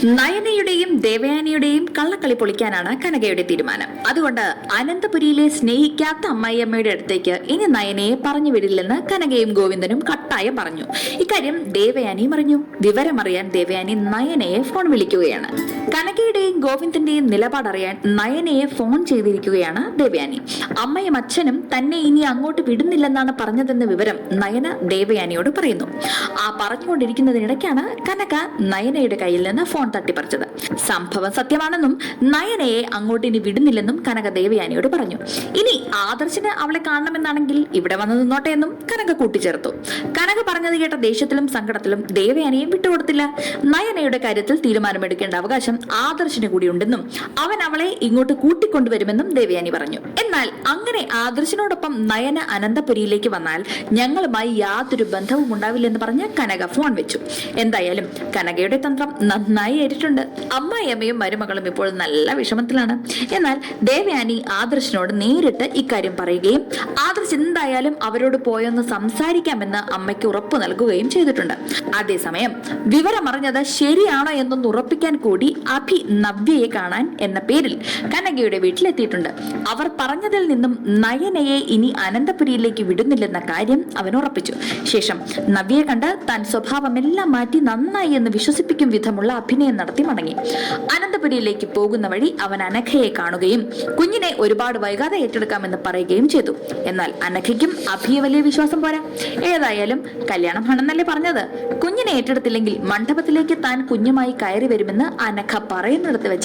നയനയുടെയും ദേവയാനിയുടെയും കള്ളക്കളി പൊളിക്കാനാണ് കനകയുടെ തീരുമാനം. അതുകൊണ്ട് അനന്തപുരിയിലെ സ്നേഹിക്കാത്ത അമ്മായിയമ്മയുടെ അടുത്തേക്ക് ഇനി നയനയെ പറഞ്ഞു വിടില്ലെന്ന് കനകയും ഗോവിന്ദനും കട്ടായം പറഞ്ഞു. ഇക്കാര്യം ദേവയാനിയും അറിഞ്ഞു. വിവരമറിയാൻ ദേവയാനി നയനയെ ഫോൺ വിളിക്കുകയാണ്. കനകയുടെയും ഗോവിന്ദന്റെയും നിലപാടറിയാൻ നയനയെ ഫോൺ ചെയ്തിരിക്കുകയാണ് ദേവയാനി. അമ്മയും അച്ഛനും തന്നെ ഇനി അങ്ങോട്ട് വിടുന്നില്ലെന്നാണ് പറഞ്ഞതെന്ന വിവരം നയന ദേവയാനിയോട് പറയുന്നു. ആ പറഞ്ഞുകൊണ്ടിരിക്കുന്നതിനിടയ്ക്കാണ് കനക നയനയുടെ കയ്യിൽ നിന്ന് ഫോൺ തട്ടിപ്പറിച്ചത്. സംഭവം സത്യമാണെന്നും നയനയെ അങ്ങോട്ട് ഇനി വിടുന്നില്ലെന്നും കനക ദേവയാനിയോട് പറഞ്ഞു. ഇനി ആദർശിന് അവളെ കാണണമെന്നാണെങ്കിൽ ഇവിടെ വന്നു നിന്നോട്ടെ എന്നും കനക കൂട്ടിച്ചേർത്തു. കനക പറഞ്ഞത് കേട്ട ദേഷ്യത്തിലും സങ്കടത്തിലും ദേവയാനിയും വിട്ടുകൊടുത്തില്ല. നയനയുടെ കാര്യത്തിൽ തീരുമാനമെടുക്കേണ്ട അവകാശം ആദർശിന് കൂടിയുണ്ടെന്നും അവൻ അവളെ ഇങ്ങോട്ട് കൂട്ടിക്കൊണ്ടുവരുമെന്നും ദേവയാനി പറഞ്ഞു. എന്നാൽ അങ്ങനെ ആദർശിനോടൊപ്പം നയന അനന്തപുരിയിലേക്ക് വന്നാൽ ഞങ്ങളുമായി യാതൊരു ബന്ധവും ഉണ്ടാവില്ലെന്ന് പറഞ്ഞ് കനക ഫോൺ വെച്ചു. എന്തായാലും കനകയുടെ തന്ത്രം നന്നായി ഏറ്റിട്ടുണ്ട്. അമ്മായിയമ്മയും മരുമകളും ഇപ്പോൾ നല്ല വിഷമത്തിലാണ്. എന്നാൽ ദേവയാനി ആദർശിനോട് നേരിട്ട് ഇക്കാര്യം പറയുകയും ആദർശ് എന്തായാലും അവരോട് പോയൊന്ന് സംസാരിക്കാമെന്ന് അമ്മയ്ക്ക് ഉറപ്പ് നൽകുകയും ചെയ്തിട്ടുണ്ട്. അതേസമയം വിവരമറിഞ്ഞത് ശരിയാണോ എന്നൊന്ന് ഉറപ്പിക്കാൻ കൂടി അഭി നവ്യയെ കാണാൻ എന്ന പേരിൽ കനകയുടെ വീട്ടിലെത്തിയിട്ടുണ്ട്. അവർ പറഞ്ഞതിൽ നിന്നും നയനയെ ഇനി അനന്തപുരിയിലേക്ക് വിടുന്നില്ലെന്ന കാര്യം അവൻ ഉറപ്പിച്ചു. ശേഷം നവ്യയെ കണ്ട് താൻ സ്വഭാവമെല്ലാം മാറ്റി നന്നായി എന്ന് വിശ്വസിപ്പിക്കും വിധമുള്ള അഭിനയം നടത്തി മടങ്ങി. അനന്തപുരിയിലേക്ക് പോകുന്ന വഴി അവൻ അനഘയെ കാണുകയും കുഞ്ഞിനെ ഒരുപാട് വൈകാതെ ഏറ്റെടുക്കാമെന്ന് പറയുകയും ചെയ്തു. എന്നാൽ അനഘയ്ക്കും അഭിയെ വലിയ വിശ്വാസം പോരാ. ഏതായാലും കല്യാണമാണെന്നല്ലേ പറഞ്ഞത്. കുഞ്ഞിനെ ഏറ്റെടുത്തില്ലെങ്കിൽ മണ്ഡപത്തിലേക്ക് താൻ കുഞ്ഞുമായി കയറി വരുമെന്ന് അനഘ പറയുന്നിടത്ത് വെച്ച്